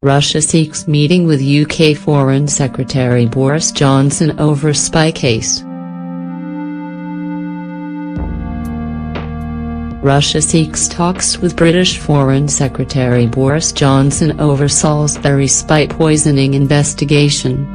Russia seeks meeting with UK Foreign Secretary Boris Johnson over spy case. Russia seeks talks with British Foreign Secretary Boris Johnson over Salisbury spy poisoning investigation.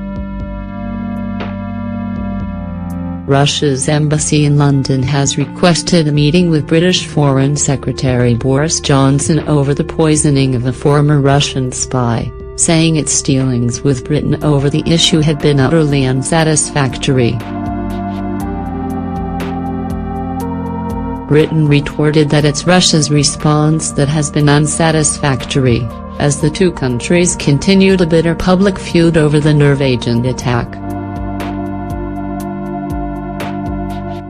Russia's embassy in London has requested a meeting with British Foreign Secretary Boris Johnson over the poisoning of a former Russian spy, saying its dealings with Britain over the issue had been utterly unsatisfactory. Britain retorted that it's Russia's response that has been unsatisfactory, as the two countries continued a bitter public feud over the nerve agent attack.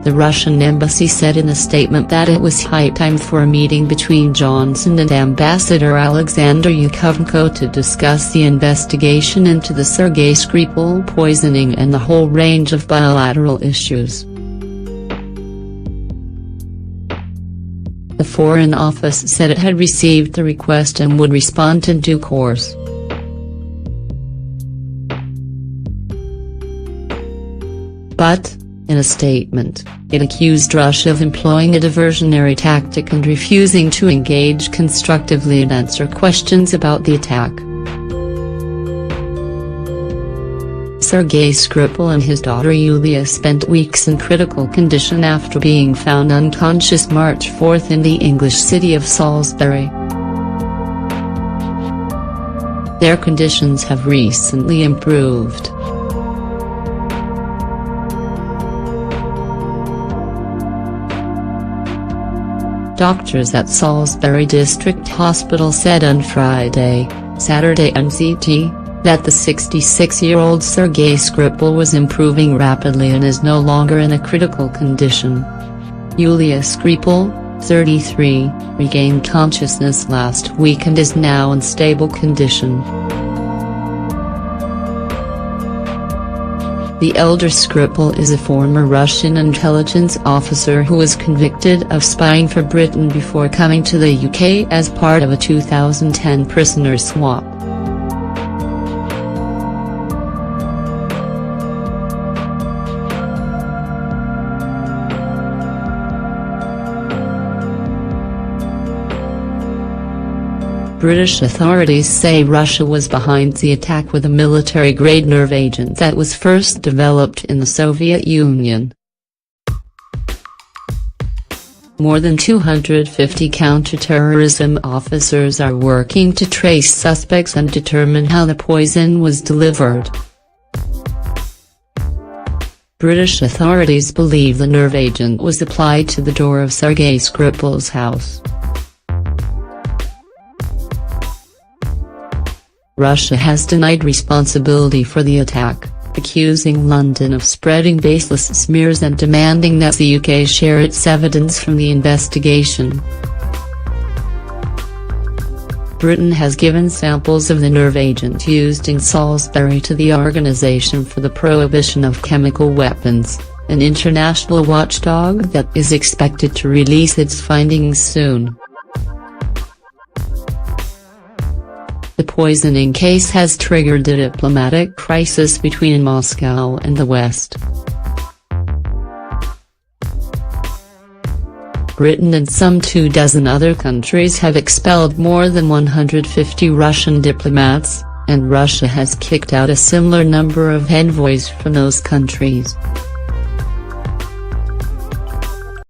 The Russian embassy said in a statement that it was high time for a meeting between Johnson and Ambassador Alexander Yakovenko to discuss the investigation into the Sergei Skripal poisoning and the whole range of bilateral issues. The Foreign Office said it had received the request and would respond in due course. But, in a statement, it accused Russia of employing a diversionary tactic and refusing to engage constructively and answer questions about the attack. Sergei Skripal and his daughter Yulia spent weeks in critical condition after being found unconscious March 4 in the English city of Salisbury. Their conditions have recently improved. Doctors at Salisbury District Hospital said on Friday, Saturday NCT, that the 66-year-old Sergei Skripal was improving rapidly and is no longer in a critical condition. Yulia Skripal, 33, regained consciousness last week and is now in stable condition. The elder Skripal is a former Russian intelligence officer who was convicted of spying for Britain before coming to the UK as part of a 2010 prisoner swap. British authorities say Russia was behind the attack with a military-grade nerve agent that was first developed in the Soviet Union. More than 250 counter-terrorism officers are working to trace suspects and determine how the poison was delivered. British authorities believe the nerve agent was applied to the door of Sergei Skripal's house. Russia has denied responsibility for the attack, accusing London of spreading baseless smears and demanding that the UK share its evidence from the investigation. Britain has given samples of the nerve agent used in Salisbury to the Organisation for the Prohibition of Chemical Weapons, an international watchdog that is expected to release its findings soon. The poisoning case has triggered a diplomatic crisis between Moscow and the West. Britain and some 24 other countries have expelled more than 150 Russian diplomats, and Russia has kicked out a similar number of envoys from those countries.